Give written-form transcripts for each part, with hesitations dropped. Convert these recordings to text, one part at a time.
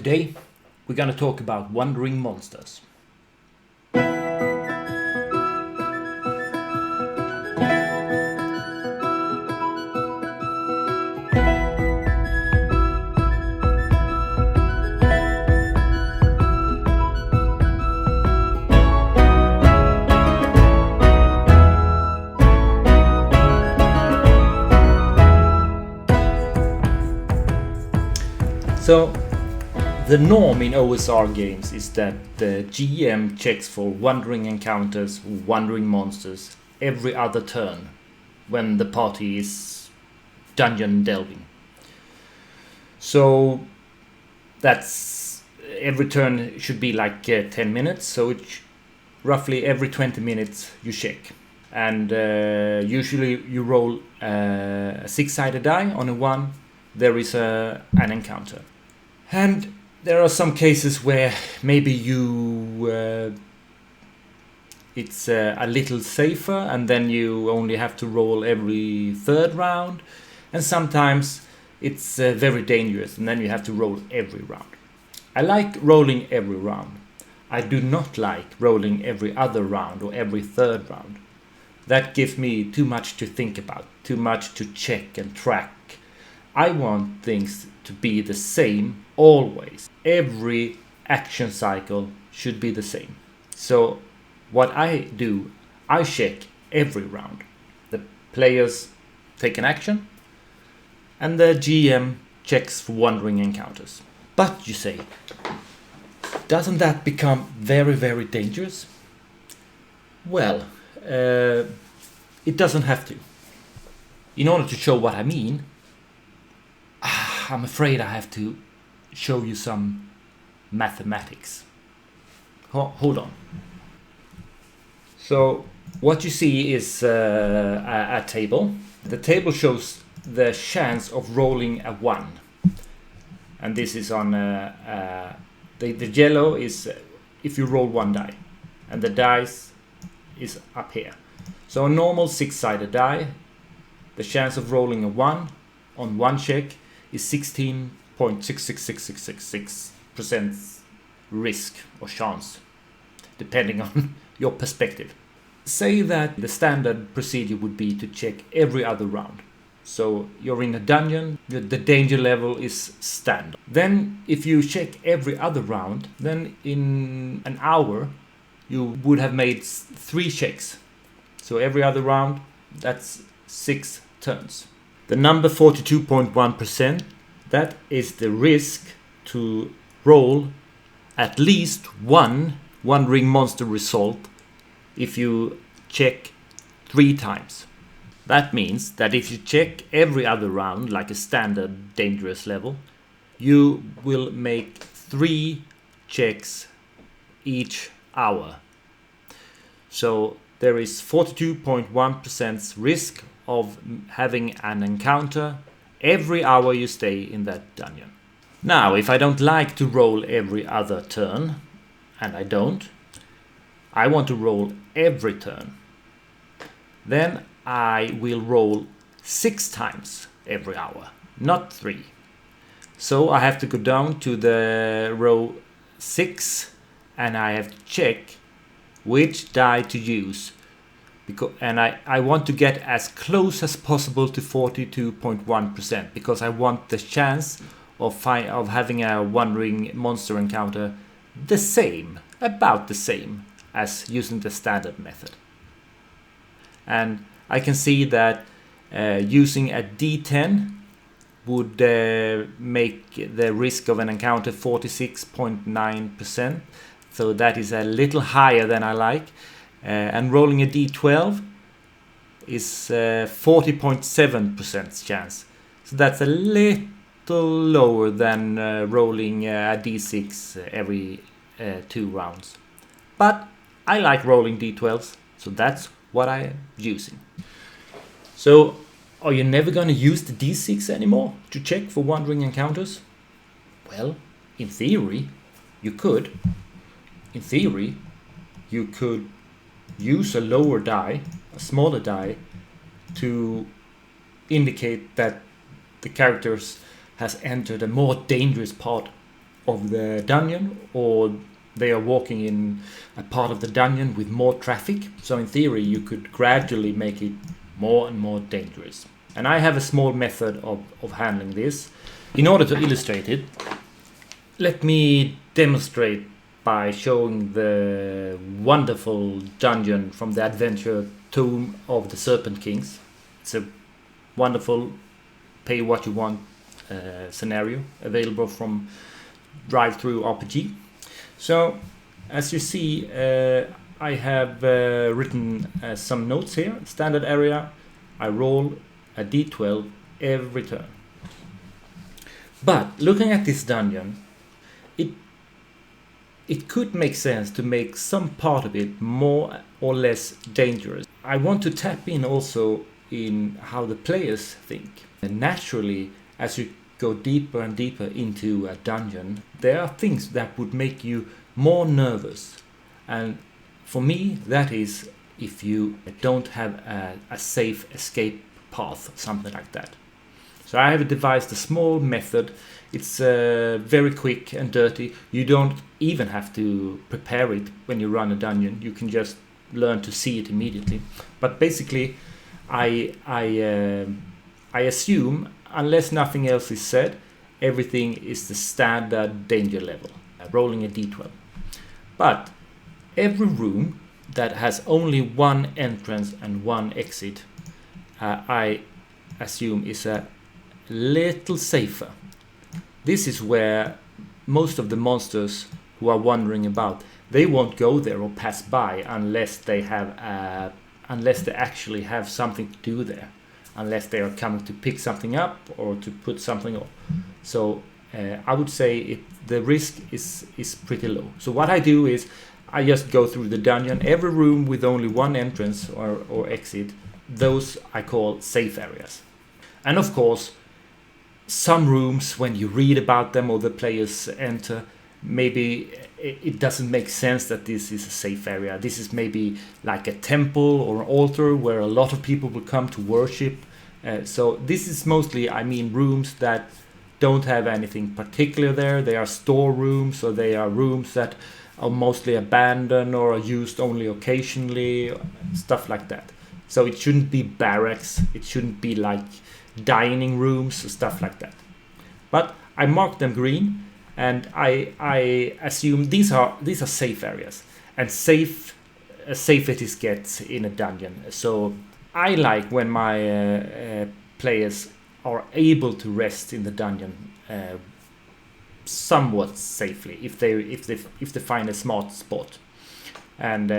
Today we're gonna talk about wandering monsters. So the norm in OSR games is that the GM checks for wandering encounters, wandering monsters every other turn when the party is dungeon delving. So that's every turn should be like 10 minutes, so it's roughly every 20 minutes you check. And usually you roll a 6-sided die. On a 1 there is an encounter. And there are some cases where maybe it's a little safer, and then you only have to roll every third round. And sometimes it's very dangerous, and then you have to roll every round. I like rolling every round. I do not like rolling every other round or every third round. That gives me too much to think about, too much to check and track. I want things to be the same always. Every action cycle should be the same. So what I do, I check every round. The players take an action and the GM checks for wandering encounters. But you say, doesn't that become very, very dangerous? Well, it doesn't have to. In order to show what I mean, I'm afraid I have to show you some mathematics. Hold on. So what you see is a table. The table shows the chance of rolling a 1. And this is on the yellow is if you roll 1 die. And the dice is up here. So a normal 6-sided die, the chance of rolling a 1 on 1 check is 16.666666% risk or chance, depending on your perspective. Say that the standard procedure would be to check every other round. So you're in a dungeon, the danger level is standard. Then if you check every other round, then in an hour you would have made 3 checks. So every other round, that's 6 turns. The number 42.1%, that is the risk to roll at least one wandering monster result if you check 3 times. That means that if you check every other round, like a standard dangerous level, you will make 3 checks each hour. So there is 42.1% risk of having an encounter every hour you stay in that dungeon. Now, if I don't like to roll every other turn, and I don't, I want to roll every turn, then I will roll 6 times every hour, not 3. So I have to go down to the row 6 and I have to check which die to use. And I want to get as close as possible to 42.1% because I want the chance of having a wandering monster encounter the same, about the same as using the standard method. And I can see that using a D10 would make the risk of an encounter 46.9%. So that is a little higher than I like. And rolling a D12 is 40.7% chance. So that's a little lower than rolling a D6 every 2 rounds. But I like rolling D12s, so that's what I'm using. So are you never going to use the D6 anymore to check for wandering encounters? Well, in theory, you could. In theory, you could use a lower die, a smaller die, to indicate that the characters has entered a more dangerous part of the dungeon, or they are walking in a part of the dungeon with more traffic. So in theory, you could gradually make it more and more dangerous. And I have a small method of handling this. In order to illustrate it, let me demonstrate by showing the wonderful dungeon from the adventure Tomb of the Serpent Kings. It's a wonderful pay what you want scenario available from Drive-Thru RPG. So as you see, I have written some notes here. Standard area, I roll a d12 every turn. But looking at this dungeon, it could make sense to make some part of it more or less dangerous. I want to tap in also in how the players think. And naturally, as you go deeper and deeper into a dungeon, there are things that would make you more nervous. And for me, that is if you don't have a safe escape path, something like that. So I have devised a small method. It's very quick and dirty. You don't even have to prepare it when you run a dungeon. You can just learn to see it immediately. But basically, I assume, unless nothing else is said, everything is the standard danger level, rolling a d12. But every room that has only one entrance and one exit, I assume is a little safer. This is where most of the monsters who are wandering about, they won't go there or pass by unless they actually have something to do there, unless they are coming to pick something up or to put something on. So I would say the risk is pretty low. So what I do is I just go through the dungeon, every room with only one entrance or exit. Those I call safe areas. And of course, some rooms, when you read about them or the players enter, maybe it doesn't make sense that this is a safe area. This is maybe like a temple or an altar where a lot of people will come to worship. So this is mostly, rooms that don't have anything particular there. They are storerooms, or they are rooms that are mostly abandoned or are used only occasionally, stuff like that. So it shouldn't be barracks. It shouldn't be like dining rooms or stuff like that. But I mark them green, and I assume these are safe areas, and safe as it gets in a dungeon. So I like when my players are able to rest in the dungeon somewhat safely if they find a smart spot. And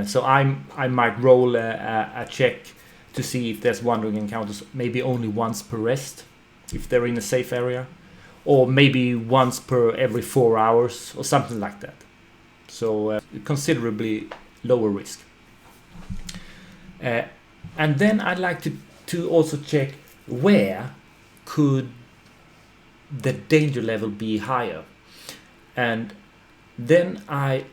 so I might roll a check to see if there's wandering encounters, maybe only once per rest if they're in a safe area, or maybe once per every 4 hours or something like that. So considerably lower risk. And then I'd like to also check where could the danger level be higher. And then I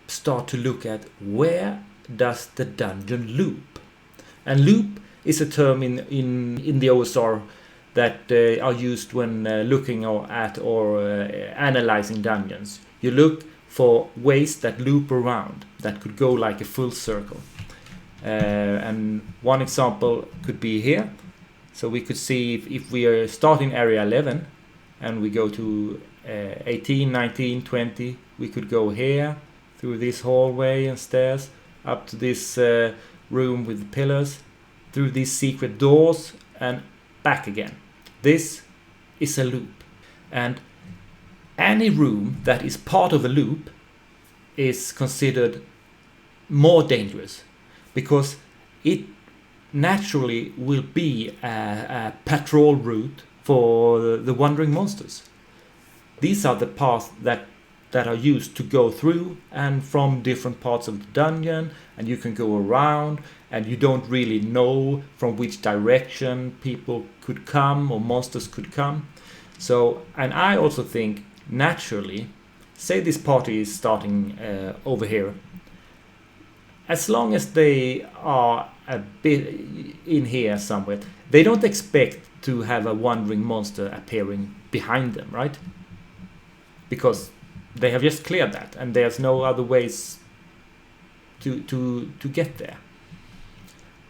start to look at where does the dungeon loop. And loop is a term in the OSR that are used when looking at or analyzing dungeons. You look for ways that loop around, that could go like a full circle. And one example could be here. So we could see if we are starting area 11 and we go to 18, 19, 20, we could go here through this hallway and stairs up to this room with the pillars, through these secret doors and back again. This is a loop. And any room that is part of a loop is considered more dangerous, because it naturally will be a patrol route for the wandering monsters. These are the paths that are used to go through and from different parts of the dungeon, and you can go around and you don't really know from which direction people could come or monsters could come. So, and I also think naturally, say this party is starting over here, as long as they are a bit in here somewhere, they don't expect to have a wandering monster appearing behind them, right? because they have just cleared that and there's no other ways to get there.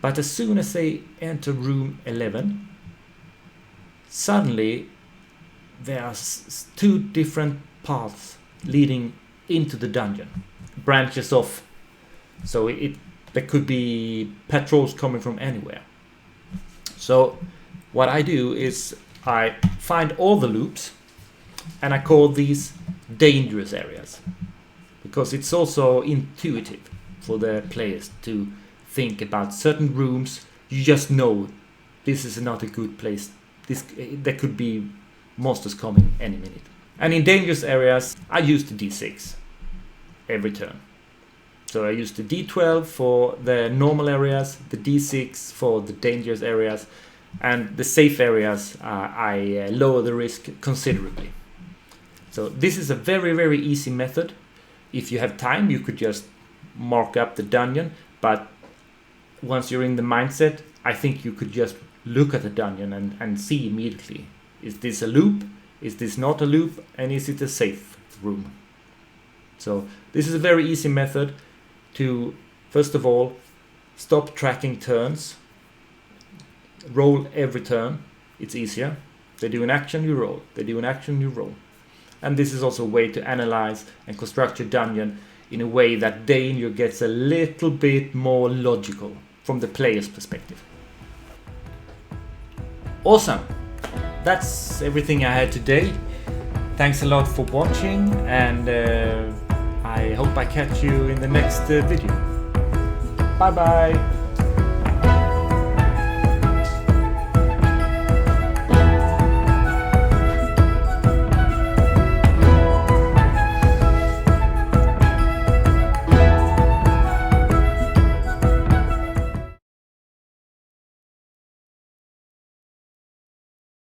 But as soon as they enter room 11, suddenly there are two different paths leading into the dungeon, branches off. So there could be patrols coming from anywhere. So what I do is I find all the loops and I call these dangerous areas, because it's also intuitive for the players to think about certain rooms. You just know this is not a good place. There could be monsters coming any minute. And in dangerous areas, I use the D6 every turn. So I use the D12 for the normal areas, the D6 for the dangerous areas, and the safe areas I lower the risk considerably. So this is a very, very easy method. If you have time, you could just mark up the dungeon, but once you're in the mindset, I think you could just look at the dungeon and see immediately, is this a loop, is this not a loop, and is it a safe room? So this is a very easy method to, first of all, stop tracking turns. Roll every turn. It's easier. They do an action, you roll. They do an action, you roll. And this is also a way to analyze and construct your dungeon in a way that danger gets a little bit more logical from the player's perspective. Awesome. That's everything I had today. Thanks a lot for watching, and I hope I catch you in the next video. Bye bye.